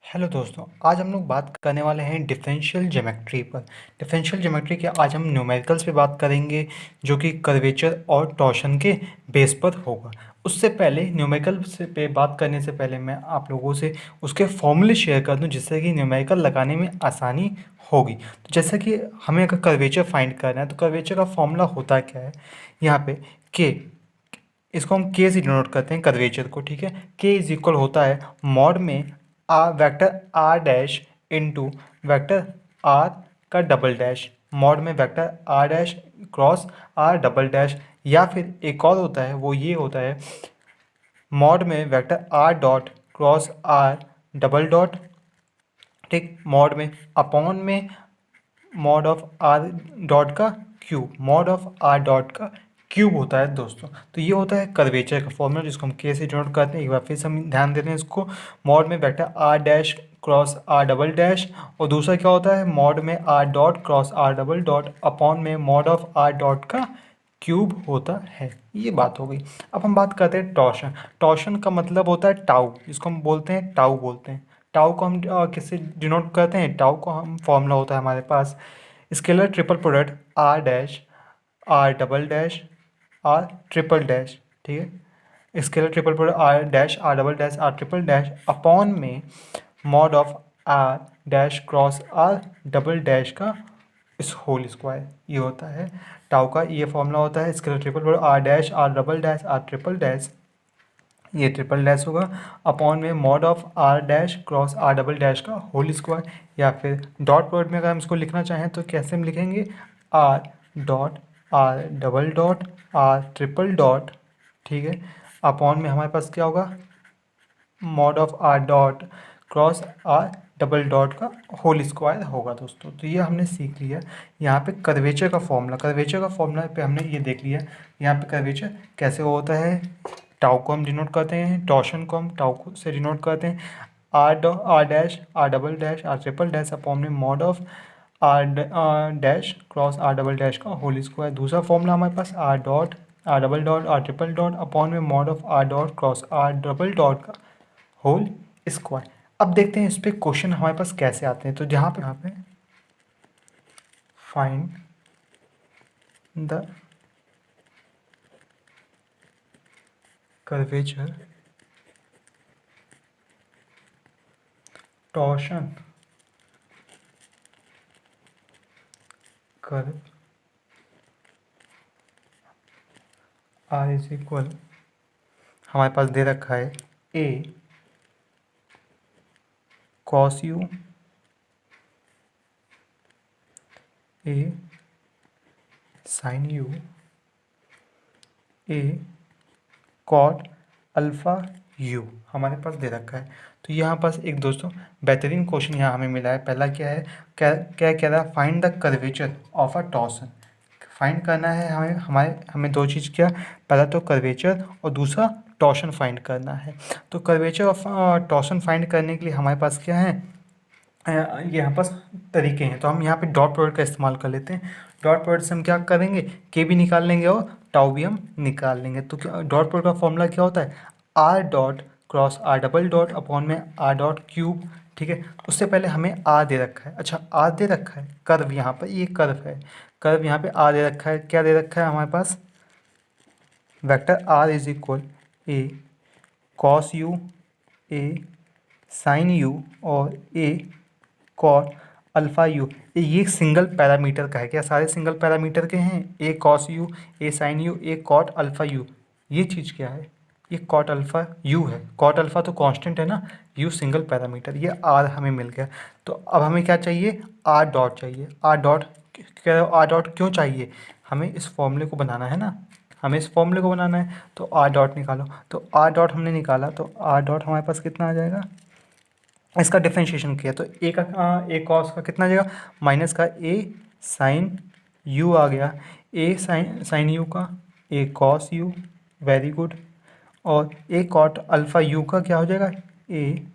Hello दोस्तों, आज हम लोग बात करने वाले हैं डिफरेंशियल ज्योमेट्री पर। डिफरेंशियल ज्योमेट्री के आज हम न्यूमेरिकल्स पे बात करेंगे, जो कि कर्वेचर और टॉर्शन के बेस पर होगा। उससे पहले न्यूमेरिकल से पे बात करने से पहले मैं आप लोगों से उसके फॉर्मूले शेयर कर दूं, जिससे कि न्यूमेरिकल लगाने में आसानी होगी। तो जैसे कि हमें अगर कर्वेचर फाइंड करना है तो कर्वेचर का फॉर्मूला होता क्या है यहाँ पे, के, इसको हम के से डिनोट करते हैं कर्वेचर को। ठीक है, के इज इक्वल होता है मॉड में R vector R dash into vector R का डबल डैश, मॉड में vector R dash cross are double dash. या फिर एक और होता है, वो ये होता है मॉड में vector R dot cross are double dot, ठीक, मॉड में अपॉन में मॉड ऑफ आर डॉट का cube, mod of are dot का क्यूब होता है दोस्तों। तो ये होता है कर्वेचर का फॉर्मूला, जिसको हम के से डिनोट करते हैं। एक बार फिर से हम ध्यान देते हैं इसको, मॉड में vector R dash cross are double dash, और दूसरा क्या होता है मॉड में are dot cross are double dot upon में मॉड ऑफ आर डॉट का क्यूब होता है। ये बात हो गई। अब हम बात करते हैं टॉर्शन। टॉर्शन का मतलब होता है टाउ, इसको हम बोलते हैं टाउ बोलते हैं। टाउ को हम किससे डिनोट करते हैं, टाउ को हम फॉर्मूला होता है हमारे पास scalar triple product are dash are double dash are triple dash. ठीक है, scalar triple product are dash are double dash are triple dash upon में mod of are dash cross are double dash का इस whole square. ये होता है tau का, ये फॉर्मूला होता है scalar triple product are dash are double dash are triple dash, ये ट्रिपल डैश होगा अपॉन में mod of are dash cross are double dash का होल स्क्वायर। या फिर डॉट प्रोडक्ट में अगर हम इसको लिखना चाहें तो कैसे हम लिखेंगे, R dot are double dot are triple dot, ठीक है, अपॉन में हमारे पास क्या होगा mod of are dot cross are double dot का होल स्क्वायर होगा दोस्तों। तो ये हमने सीख लिया यहाँ पे कर्वेचर का फॉर्मूला। कर्वेचर का फॉर्मूला पे हमने ये देख लिया यहाँ पे कर्वेचर कैसे होता है। टाउ को हम डिनोट करते हैं, टॉर्शन को हम टाउ को से डिनोट करते हैं, r dash are double dash are triple dash upon में mod of are dash cross are double dash का होल स्क्वायर। दूसरा फॉर्मूला हमारे पास r dot are double dot are triple dot upon में mod of are dot cross are double dot का whole square. अब देखते हैं इस पे क्वेश्चन हमारे पास कैसे आते हैं। तो जहाँ पे यहाँ पे find the curvature torsion curve r is equal, हमारे पास दे रखा है a cos u, a sine u, a cot alpha u हमारे पास दे रखा है। तो यहाँ पास एक दोस्तों बेहतरीन क्वेश्चन यहाँ हमें मिला है। पहला क्या है, क्या क्या कह रहा है, find the curvature of a torsion. Find करना है हमें दो चीज़, क्या, पहला तो कर्वेचर और दूसरा टॉर्सन फाइंड करना है। तो कर्वेचर ऑफ टॉर्सन फाइंड करने के लिए हमारे पास क्या है, यहाँ पास तरीके हैं। तो हम यहाँ पे डॉट प्रोडक्ट का इस्तेमाल कर लेते हैं। डॉट प्रोडक्ट से हम क्या करेंगे, के भी निकाल लेंगे और टाउ भी हम निकाल लेंगे। तो क्या डॉट प्रोडक्ट का फॉर्मूला क्या होता है, R dot cross are double dot upon में आर डॉट क्यूब। ठीक है, उससे पहले हमें आर दे रखा है, अच्छा आर दे रखा है, कर्व यहाँ पर ये कर्व है, कर्व यहाँ पे आर दे रखा है। क्या दे रखा है हमारे पास, vector r is equal a cos u, a sine u और ए कॉट अल्फ़ा यू। ये सिंगल पैरामीटर का है, क्या सारे सिंगल पैरामीटर के हैं, a cos u, a sine u, a cot alpha u. ये चीज़ क्या है, ये कॉट अल्फ़ा यू है। कॉट अल्फ़ा तो कांस्टेंट है ना, यू सिंगल पैरामीटर, ये आर हमें मिल गया। तो अब हमें क्या चाहिए, आर डॉट चाहिए। आर डॉट, क्या आर डॉट क्यों चाहिए, हमें इस फॉर्मूले को बनाना है ना, हमें इस फॉर्मूले को बनाना है। तो आर डॉट निकालो, तो आर डॉट हमने निकाला, तो आर डॉट हमारे पास कितना आ जाएगा, इसका डिफ्रेंशिएशन किया तो ए का ए कॉस का कितना आ जाएगा, माइनस का ए साइन यू आ गया, ए साइन यू का a cos you, very good, और ए कॉट अल्फ़ा यू का क्या हो जाएगा, ए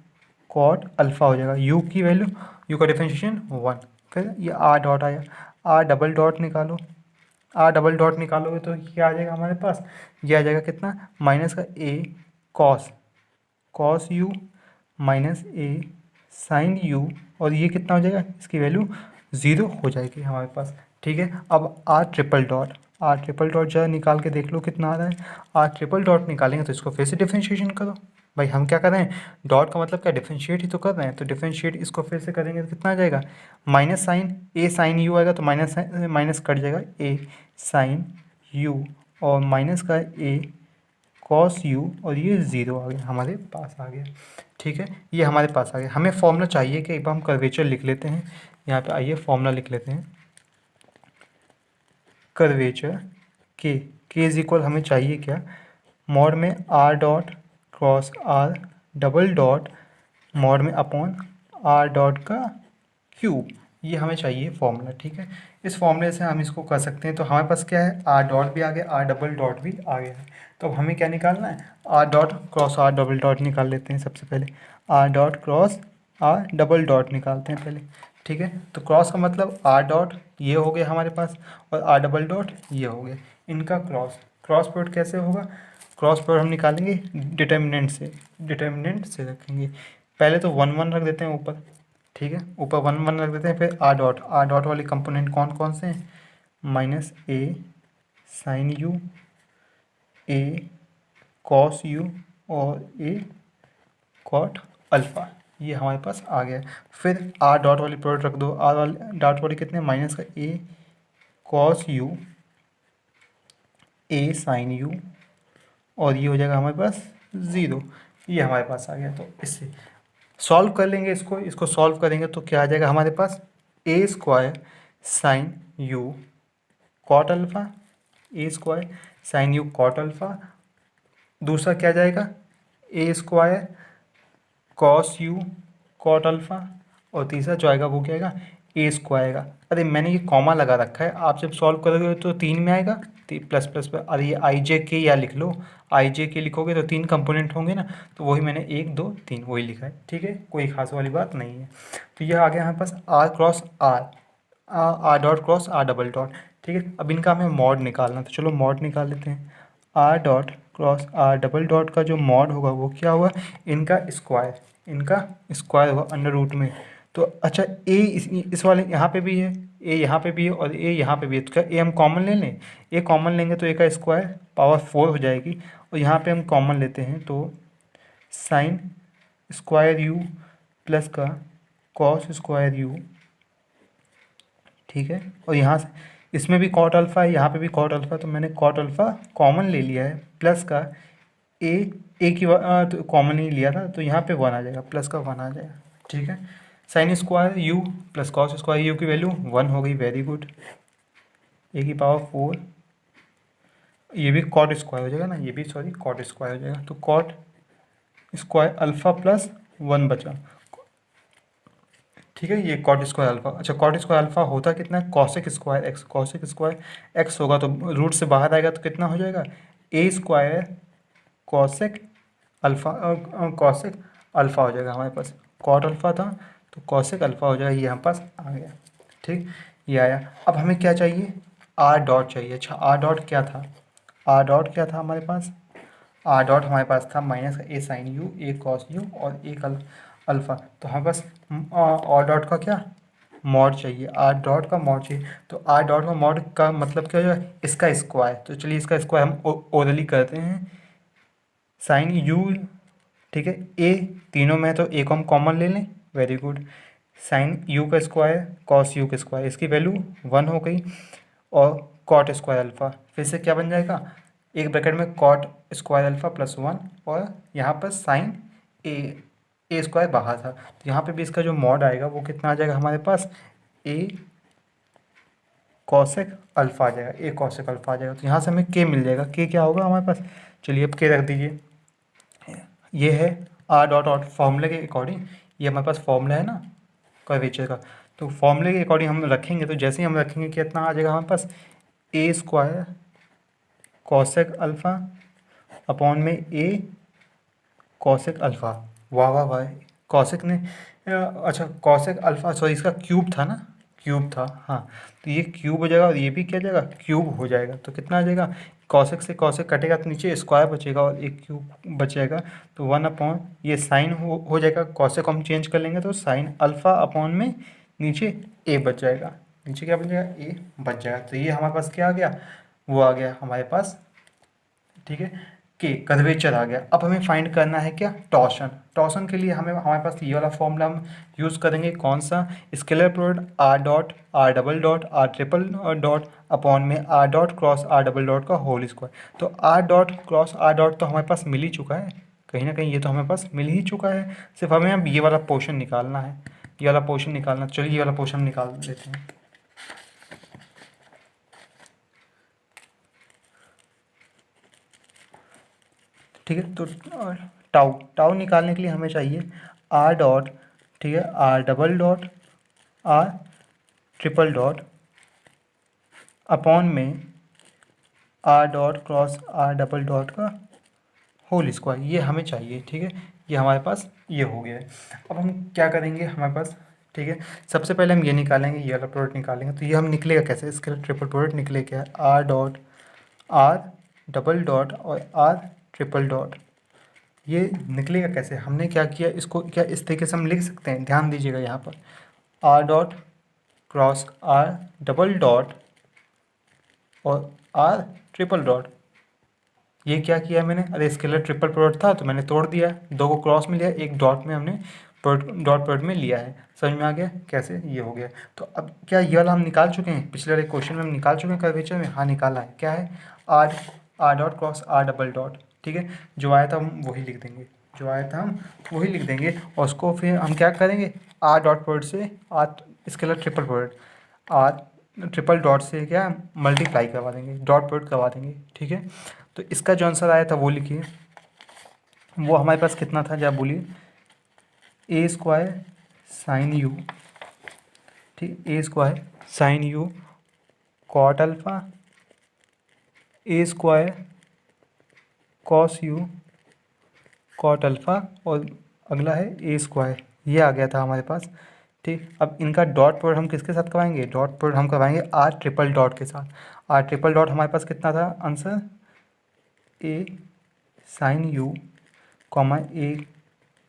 कॉट अल्फ़ा हो जाएगा। यू की वैल्यू, यू का डिफ्रेंशिएशन 1। फिर ये आर डॉट आया, आर डबल डॉट निकालो, आर डबल डॉट निकालोगे तो क्या आ जाएगा हमारे पास, ये आ जाएगा कितना, माइनस का a cos, cos u minus a sine u, और ये कितना हो जाएगा, इसकी वैल्यू 0 हो जाएगी हमारे पास। ठीक है, अब आर ट्रिपल डॉट जरा निकाल के देख लो कितना आ रहा है। आर ट्रिपल डॉट निकालेंगे तो इसको फिर से डिफ्रेंशिएशन करो। भाई हम क्या कर रहे हैं, डॉट का मतलब क्या, डिफ्रेंशिएट ही तो कर रहे हैं, तो डिफ्रेंशिएट इसको फिर से करेंगे तो कितना आ जाएगा, minus sine a sine u आएगा, तो माइनस माइनस कट जाएगा, ए साइन यू और माइनस का ए कॉस यू, और ये 0 आ गया, हमारे पास आ गया। ठीक है, ये हमारे पास आ गया। हमें फॉर्मूला चाहिए कि एक बार हम कर्वेचर लिख लेते हैं। यहाँ पे आइए फॉर्मूला लिख लेते हैं, कर्वेचर के इज इक्वल हमें चाहिए क्या, मॉड में are dot cross are double dot mod में अपॉन आर डॉट का क्यूब, ये हमें चाहिए फॉर्मूला। ठीक है, इस फॉर्मूले से हम इसको कर सकते हैं। तो हमारे पास क्या है, आर डॉट भी आ गया, आर डबल डॉट भी आ गया है। तो अब हमें क्या निकालना है, R dot cross are double dot निकाल लेते हैं सबसे पहले। R dot cross are double dot निकालते हैं पहले। ठीक है, तो क्रॉस का मतलब आर डॉट ये हो गया हमारे पास, और आर डबल डॉट ये हो गया, इनका क्रॉस। क्रॉस प्रोडक्ट कैसे होगा, क्रॉस प्रोडक्ट हम निकालेंगे डिटर्मिनेंट से रखेंगे। पहले तो 1 1 रख देते हैं ऊपर। ठीक है, ऊपर 1 1 रख देते हैं, फिर आर डॉट वाले कंपोनेंट कौन कौन से हैं, minus a sine u, a cos u और ए कॉट अल्फ़ा, ये हमारे पास आ गया। फिर आर डॉट वाली प्रोडक्ट रख दो, आर वाली डॉट वाली कितने, माइनस का a cos u, a sine u, और ये हो जाएगा हमारे पास 0, ये हमारे पास आ गया। तो इससे सॉल्व कर लेंगे इसको सॉल्व करेंगे तो क्या आ जाएगा हमारे पास, a square sine u cot alpha, a square sine u cot alpha, दूसरा क्या जाएगा, a square cos u cot alpha, और तीसरा जो आएगा वो क्या आएगा, ए स्क्वायर आएगा। अरे मैंने ये कॉमा लगा रखा है, आप जब सॉल्व करोगे तो 3 में आएगा, प्लस प्लस पर, अरे ये आई जे के या लिख लो, आई जे के लिखोगे तो 3 कंपोनेंट होंगे ना, तो वही मैंने 1 2 3 वही लिखा है। ठीक है, कोई खास वाली बात नहीं है। तो यह आ गया हमारे पास r cross r, are dot cross are double dot. ठीक है, अब इनका हमें मॉड निकालना, तो चलो मॉड निकाल लेते हैं। R dot cross are double dot का जो मॉड होगा वो क्या होगा, इनका स्क्वायर होगा अंडर रूट में। तो अच्छा, ए इस वाले यहाँ पे भी है, ए यहाँ पे भी है और ए यहाँ पे भी है, तो क्या ए हम कॉमन ले लें, ए कॉमन लेंगे तो ए का स्क्वायर पावर 4 हो जाएगी, और यहाँ पे हम कॉमन लेते हैं तो साइन स्क्वायर यू प्लस का कॉस स्क्वायर यू। ठीक है, और यहाँ से इसमें भी कॉट अल्फ़ा है, यहाँ पे भी कॉट अल्फ़ा, तो मैंने कॉट अल्फ़ा कॉमन ले लिया है, प्लस का ए की तो कॉमन ही लिया था, तो यहाँ पे 1 आ जाएगा, प्लस का 1 आ जाएगा। ठीक है, sine square you plus cos square you की वैल्यू 1 हो गई, वेरी गुड, ए की पावर 4, ये भी कॉट स्क्वायर हो जाएगा ना, ये भी सॉरी कॉट स्क्वायर हो जाएगा, तो कॉट स्क्वायर अल्फ़ा प्लस 1 बचा। ठीक है, ये कॉट स्क्वायर अल्फ़ा, अच्छा कॉट स्क्वायर अल्फ़ा होता कितना है, cosec square x, cosec square x होगा तो रूट से बाहर आएगा तो कितना हो जाएगा, a square cosec alpha, cosec alpha हो जाएगा हमारे पास, कॉट अल्फ़ा था तो कॉसेक अल्फ़ा हो जाएगा, ये हमारे पास आ गया। ठीक, ये आया। अब हमें क्या चाहिए, आर डॉट चाहिए। अच्छा आर डॉट क्या था, आर डॉट क्या था हमारे पास, आर डॉट हमारे पास था minus a sine u, a cos u और ए अल्फ़ा, तो हमारे पास आर डॉट का क्या मॉड चाहिए, आर डॉट का मॉड चाहिए। तो आर डॉट का मॉड का मतलब क्या है, इसका स्क्वायर। तो चलिए इसका स्क्वायर हम ओरली करते हैं, साइन यू, ठीक है, ए तीनों में है तो ए को हम कॉमन ले लें, वेरी गुड, साइन यू का स्क्वायर कॉस यू का स्क्वायर, इसकी वैल्यू 1 हो गई, और कॉट स्क्वायर अल्फ़ा फिर से क्या बन जाएगा, एक ब्रैकेट में कॉट स्क्वायर अल्फ़ा प्लस 1, और यहाँ पर साइन ए स्क्वायर बाहर था, तो यहाँ पे भी इसका जो मॉड आएगा वो कितना आ जाएगा हमारे पास, ए कॉसेक अल्फ़ा आ जाएगा, ए कॉसेक अल्फ़ा आ जाएगा। तो यहाँ से हमें के मिल जाएगा, के क्या होगा हमारे पास, चलिए अब के रख दीजिए, ये है आर डॉट आउट फॉर्मूले के अकॉर्डिंग, ये हमारे पास फॉर्मूला है ना कर्वेचर का, तो फॉर्मूले के अकॉर्डिंग हम रखेंगे, तो जैसे ही हम रखेंगे कितना आ जाएगा हमारे पास, a square cosec alpha upon में ए कॉसेक अल्फ़ा, वाह वाह वाह, कॉसेक ने अच्छा कॉसेक अल्फ़ा सॉरी इसका क्यूब था ना, क्यूब था, हाँ। तो ये क्यूब हो जाएगा और ये भी क्या हो जाएगा, क्यूब हो जाएगा। तो कितना आ जाएगा, कॉसेक से कॉसेक कटेगा तो नीचे स्क्वायर बचेगा और एक क्यूब बचेगा। तो 1 अपॉन ये साइन हो जाएगा, कॉसेक को हम चेंज कर लेंगे तो साइन अल्फ़ा अपॉन में नीचे ए बच जाएगा। नीचे क्या बच जाएगा, ए बच जाएगा। तो ये हमारे पास क्या आ गया, वो आ गया हमारे पास, ठीक है, के कर्वेचर आ गया। अब हमें फाइंड करना है क्या, टॉर्शन। टॉर्शन के लिए हमें हमारे पास ये वाला फॉर्मूला हम यूज़ करेंगे, कौन सा, scalar product r dot are double dot are triple dot upon में are dot cross are double dot का होल स्क्वायर। तो r dot cross r dot तो हमारे पास मिल ही चुका है, कहीं ना कहीं ये तो हमारे पास मिल ही चुका है। सिर्फ हमें अब ये वाला पोर्शन निकालना है, ये वाला पोर्शन निकालना। चलिए ये वाला पोर्शन निकाल लेते हैं। ठीक है, तो टाउ टाउ निकालने के लिए हमें चाहिए आर डॉट, ठीक है, r double dot are triple dot upon में are dot cross are double dot का होल स्क्वायर, ये हमें चाहिए। ठीक है, ये हमारे पास ये हो गया है। अब हम क्या करेंगे हमारे पास, ठीक है, सबसे पहले हम ये निकालेंगे, ये वाला प्रोडक्ट निकालेंगे। तो ये हम निकलेगा कैसे, इसके ट्रिपल प्रोडक्ट निकले क्या, are dot are double dot और आर ट्रिपल डॉट, ये निकलेगा कैसे, हमने क्या किया, इसको क्या इस तरीके से हम लिख सकते हैं, ध्यान दीजिएगा यहाँ पर, R dot cross are double dot और आर ट्रिपल डॉट। ये क्या किया मैंने, अरे स्केलर ट्रिपल प्रोडक्ट था तो मैंने तोड़ दिया, दो को क्रॉस में लिया, एक डॉट में हमने डॉट प्रोडक्ट में लिया है। समझ में आ गया कैसे, ये हो गया। तो अब क्या ये वाला हम निकाल चुके हैं, पिछले वाले क्वेश्चन में हम निकाल चुके हैं कर्वेचर में, हाँ निकाला है, क्या है, R are dot cross are double dot. ठीक है, जो आया था हम वही लिख देंगे, जो आया था हम वही लिख देंगे, और उसको फिर हम क्या करेंगे, आर डॉट प्रोडक्ट से R scalar triple product R triple dot से क्या मल्टीप्लाई करवा देंगे, डॉट प्रोडक्ट करवा देंगे। ठीक है, तो इसका जो आंसर आया था वो लिखिए, वो हमारे पास कितना था, जब बोलिए, ए स्क्वायर साइन यू, ठीक, a square sine u cot alpha, a square cos u cot alpha, और अगला है ए स्क्वायर, ये आ गया था हमारे पास। ठीक, अब इनका डॉट प्रोडक्ट हम किसके साथ करवाएंगे, डॉट प्रोडक्ट हम करवाएंगे आर ट्रिपल डॉट के साथ। आर ट्रिपल डॉट हमारे पास कितना था answer, a sine u comma a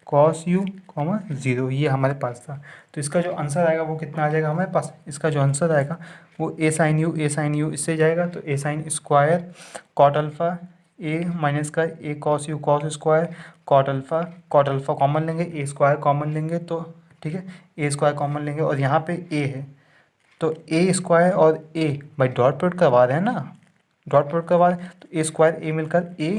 cos u comma zero, ये हमारे पास था। तो इसका जो आंसर आएगा वो कितना आ जाएगा हमारे पास, इसका जो आंसर आएगा वो ए साइन यू इससे जाएगा, तो a sine square cot alpha, a minus का a cos u cos square cot alpha common लेंगे, ए स्क्वायर कॉमन लेंगे, तो ठीक है, ए स्क्वायर कॉमन लेंगे और यहाँ पे ए है, तो ए स्क्वायर और ए भाई डॉट प्रोडक्ट करवा रहे हैं ना, डॉट प्रोडक्ट करवा रहे हैं, तो ए स्क्वायर ए मिलकर ए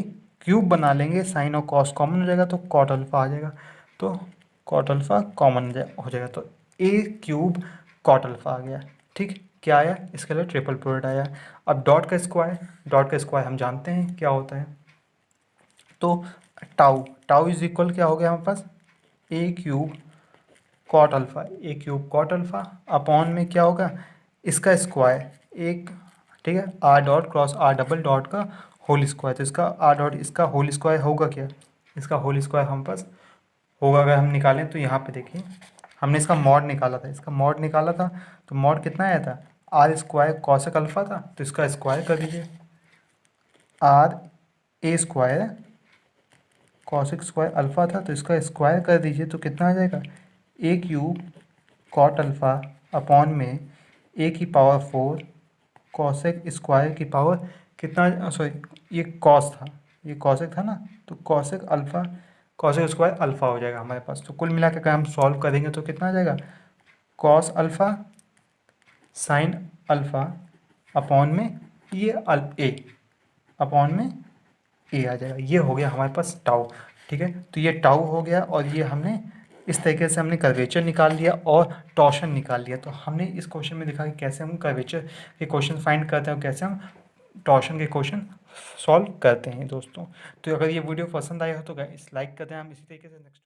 क्यूब बना लेंगे, साइन और कॉस कॉमन हो जाएगा तो कॉट अल्फ़ा आ जाएगा, तो कॉट अल्फ़ा कॉमन हो जाएगा, तो ए क्यूब कॉट अल्फ़ा आ गया। ठीक, क्या आया, इसके लिए ट्रिपल प्रोडक्ट आया। अब डॉट का स्क्वायर हम जानते हैं क्या होता है, तो टाउ टाउ इज इक्वल क्या हो गया हमारे पास, a cube cot alpha, a cube cot alpha upon में क्या होगा, इसका स्क्वायर एक, ठीक है, R dot cross are double dot का होल स्क्वायर, तो इसका आर डॉट इसका होल स्क्वायर होगा क्या, इसका होल स्क्वायर हम पास होगा, अगर हम निकालें तो यहाँ पे देखिए, हमने इसका मॉड निकाला था, इसका मॉड निकाला था, तो मॉड कितना आया था, आर स्क्वायर कॉसेक अल्फ़ा था, तो इसका स्क्वायर कर दीजिए, R a square cosec square alpha था, तो इसका स्क्वायर कर दीजिए, तो कितना आ जाएगा, ए क्यूब कॉट अल्फ़ा अपॉन में ए की पावर 4 कॉसेक स्क्वायर की पावर कितना, सॉरी ये कॉस था, ये कॉसेक था ना, तो cosec alpha cosec square alpha हो जाएगा हमारे पास। तो कुल मिला के अगर हम सॉल्व करेंगे तो कितना आ जाएगा, cos alpha sine alpha upon में ये ए अपॉन में ए आ जाएगा, ये हो गया हमारे पास टाउ। ठीक है, तो ये टाउ हो गया, और ये हमने इस तरीके से हमने कर्वेचर निकाल लिया और टॉर्शन निकाल लिया। तो हमने इस क्वेश्चन में देखा कि कैसे हम कर्वेचर के क्वेश्चन फाइंड करते हैं और कैसे हम टॉर्शन के क्वेश्चन सॉल्व करते हैं दोस्तों। तो अगर ये वीडियो पसंद आया हो तो गाइस लाइक कर दें, हम इसी तरीके से नेक्स्ट